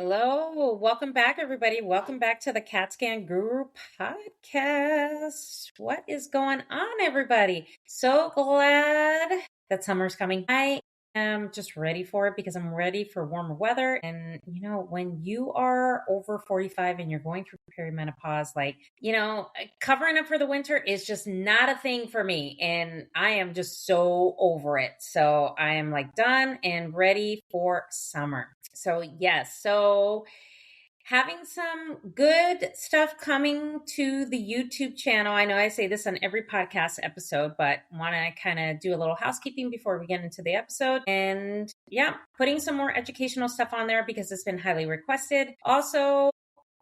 Hello, welcome back, everybody. Welcome back to the CAT Scan Guru podcast. What is going on, everybody? So glad that summer's coming. I am just ready for it because I'm ready for warmer weather. And, when you are over 45 and you're going through perimenopause, covering up for the winter is just not a thing for me. And I am just so over it. So I am done and ready for summer. So yes, having some good stuff coming to the YouTube channel. I know I say this on every podcast episode, but want to kind of do a little housekeeping before we get into the episode. And putting some more educational stuff on there because it's been highly requested. Also,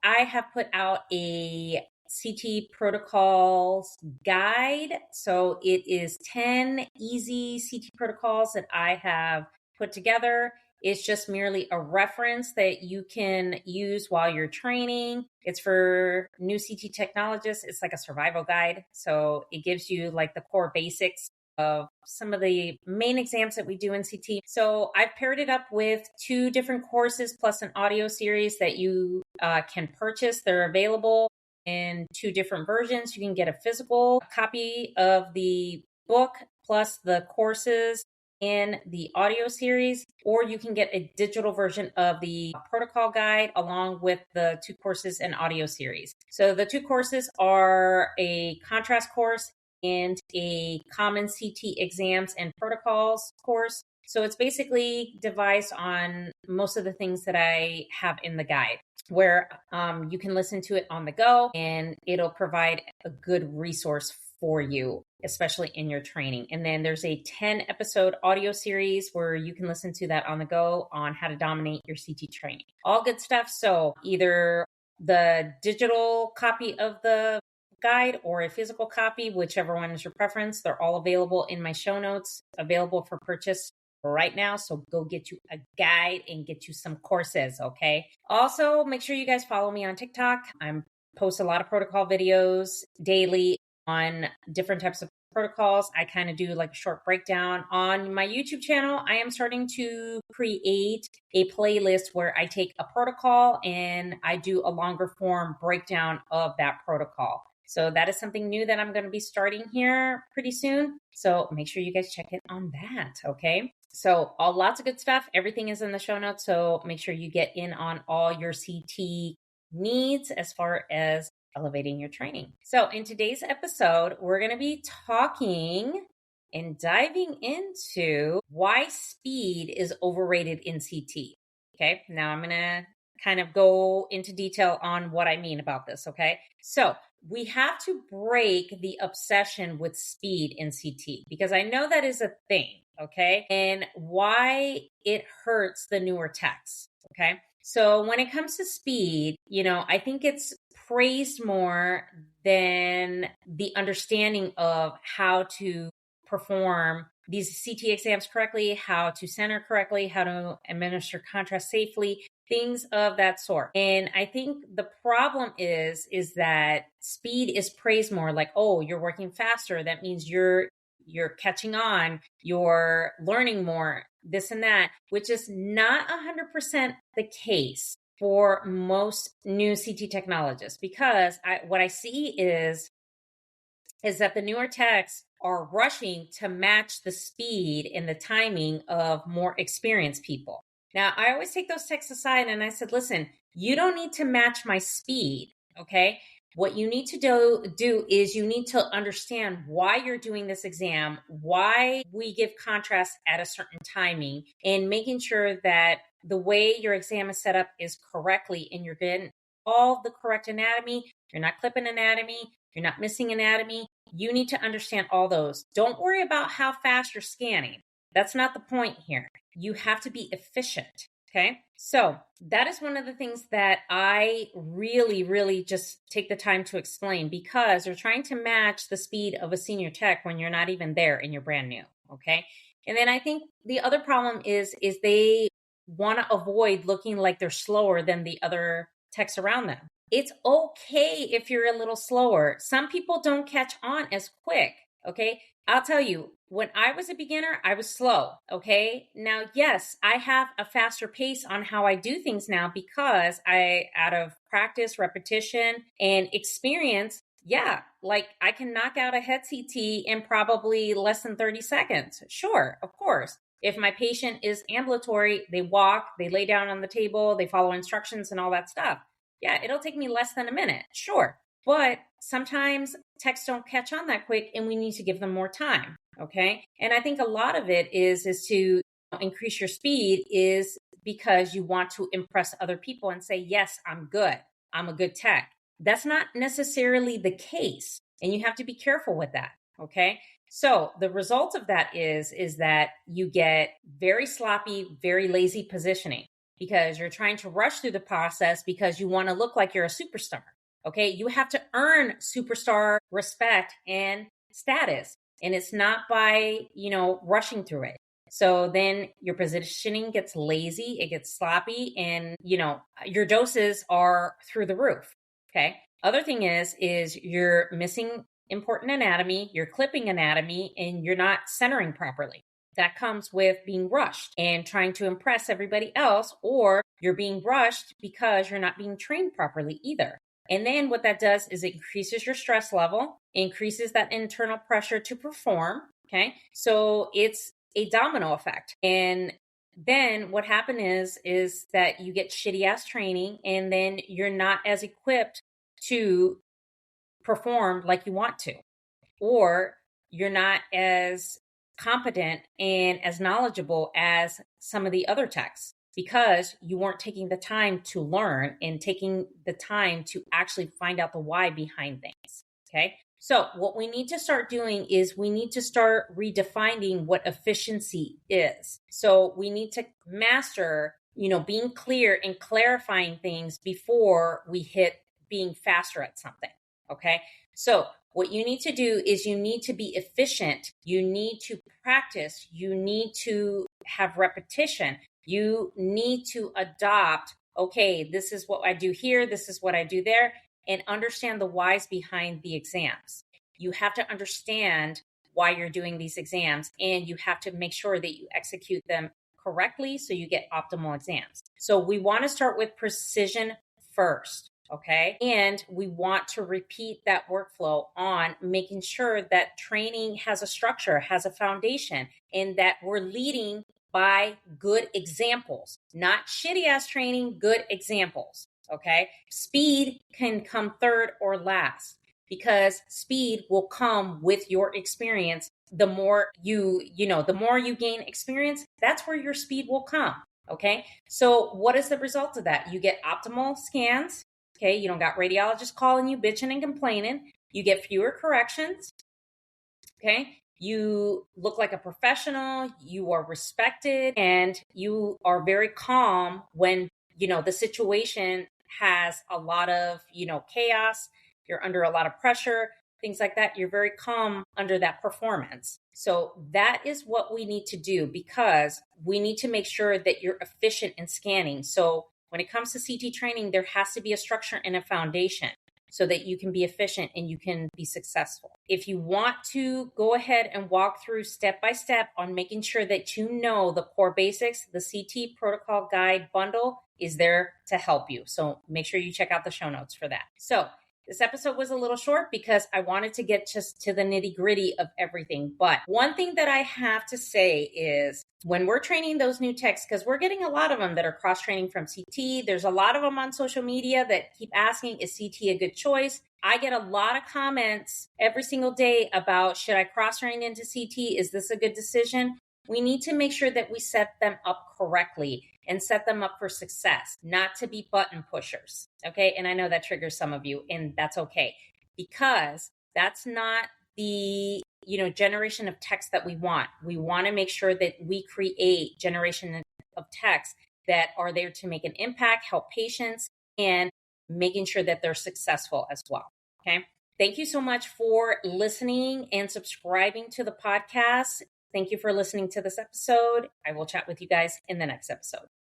I have put out a CT protocols guide. So it is 10 easy CT protocols that I have put together. It's just merely a reference that you can use while you're training. It's for new CT technologists. It's like a survival guide. So it gives you the core basics of some of the main exams that we do in CT. So I've paired it up with 2 different courses plus an audio series that you can purchase. They're available in 2 different versions. You can get a physical copy of the book plus the courses in the audio series, or you can get a digital version of the protocol guide along with the 2 courses and audio series. So the 2 courses are a contrast course and a common CT exams and protocols course. So it's basically devised on most of the things that I have in the guide, where you can listen to it on the go and it'll provide a good resource for you, especially in your training. And then there's a 10 episode audio series where you can listen to that on the go on how to dominate your CT training. All good stuff. So either the digital copy of the guide or a physical copy, whichever one is your preference. They're all available in my show notes, available for purchase right now. So go get you a guide and get you some courses. Okay. Also, make sure you guys follow me on TikTok. I post a lot of protocol videos daily on different types of protocols. I kind of do a short breakdown on my YouTube channel. I am starting to create a playlist where I take a protocol and I do a longer form breakdown of that protocol. So that is something new that I'm going to be starting here pretty soon. So make sure you guys check in on that. Okay. So lots of good stuff. Everything is in the show notes. So make sure you get in on all your CT needs as far as elevating your training. So in today's episode, we're going to be talking and diving into why speed is overrated in CT. Okay. Now I'm going to kind of go into detail on what I mean about this. Okay. So we have to break the obsession with speed in CT because I know that is a thing. Okay. And why it hurts the newer techs. Okay. So when it comes to speed, I think it's praised more than the understanding of how to perform these CT exams correctly, how to center correctly, how to administer contrast safely, things of that sort. And I think the problem is that speed is praised more oh, you're working faster. That means you're catching on, you're learning more, this and that, which is not 100% the case for most new CT technologists, because what I see is that the newer techs are rushing to match the speed and the timing of more experienced people. Now, I always take those techs aside and I said, listen, you don't need to match my speed, okay? What you need to do is you need to understand why you're doing this exam, why we give contrast at a certain timing, and making sure that the way your exam is set up is correctly and you're getting all the correct anatomy. You're not clipping anatomy. You're not missing anatomy. You need to understand all those. Don't worry about how fast you're scanning. That's not the point here. You have to be efficient. Okay. So that is one of the things that I really, really just take the time to explain, because you're trying to match the speed of a senior tech when you're not even there and you're brand new. Okay. And then I think the other problem is they want to avoid looking like they're slower than the other techs around them. It's okay if you're a little slower. Some people don't catch on as quick. Okay. I'll tell you, when I was a beginner, I was slow. Okay. Now, yes, I have a faster pace on how I do things now because out of practice, repetition, and experience, yeah, like I can knock out a head CT in probably less than 30 seconds. Sure, of course. If my patient is ambulatory, they walk, they lay down on the table, they follow instructions and all that stuff. Yeah, it'll take me less than a minute. Sure. But sometimes texts don't catch on that quick and we need to give them more time. Okay. And I think a lot of it is to increase your speed is because you want to impress other people and say, yes, I'm good. I'm a good tech. That's not necessarily the case. And you have to be careful with that. Okay. So the result of that is that you get very sloppy, very lazy positioning because you're trying to rush through the process because you want to look like you're a superstar. Okay. You have to earn superstar respect and status. And it's not by, rushing through it. So then your positioning gets lazy, it gets sloppy, and, your doses are through the roof. Okay. Other thing is you're missing important anatomy, you're clipping anatomy, and you're not centering properly. That comes with being rushed and trying to impress everybody else, or you're being rushed because you're not being trained properly either. And then what that does is it increases your stress level, increases that internal pressure to perform. Okay. So it's a domino effect. And then what happens is that you get shitty ass training and then you're not as equipped to perform like you want to, or you're not as competent and as knowledgeable as some of the other techs because you weren't taking the time to learn and taking the time to actually find out the why behind things. Okay. So what we need to start doing is we need to start redefining what efficiency is. So we need to master, being clear and clarifying things before we hit being faster at something. Okay. So what you need to do is you need to be efficient. You need to practice. You need to have repetition. You need to adopt, okay, this is what I do here. This is what I do there, and understand the whys behind the exams. You have to understand why you're doing these exams, and you have to make sure that you execute them correctly so you get optimal exams. So we want to start with precision first. Okay. And we want to repeat that workflow on making sure that training has a structure, has a foundation, and that we're leading by good examples, not shitty ass training, good examples. Okay. Speed can come third or last because speed will come with your experience. The more the more you gain experience, that's where your speed will come. Okay. So what is the result of that? You get optimal scans. Okay, you don't got radiologists calling you, bitching and complaining. You get fewer corrections. Okay, you look like a professional. You are respected, and you are very calm when the situation has a lot of chaos. You're under a lot of pressure, things like that. You're very calm under that performance. So that is what we need to do because we need to make sure that you're efficient in scanning. So when it comes to CT training, there has to be a structure and a foundation so that you can be efficient and you can be successful. If you want to go ahead and walk through step by step on making sure that you know the core basics, the CT protocol guide bundle is there to help you. So make sure you check out the show notes for that. So this episode was a little short because I wanted to get just to the nitty gritty of everything. But one thing that I have to say is when we're training those new techs, because we're getting a lot of them that are cross training from CT, there's a lot of them on social media that keep asking, is CT a good choice? I get a lot of comments every single day about, should I cross train into CT? Is this a good decision? We need to make sure that we set them up correctly and set them up for success, not to be button pushers. Okay. And I know that triggers some of you, and that's okay, because that's not the generation of text that we want. We want to make sure that we create generation of texts that are there to make an impact, help patients, and making sure that they're successful as well. Okay. Thank you so much for listening and subscribing to the podcast. Thank you for listening to this episode. I will chat with you guys in the next episode.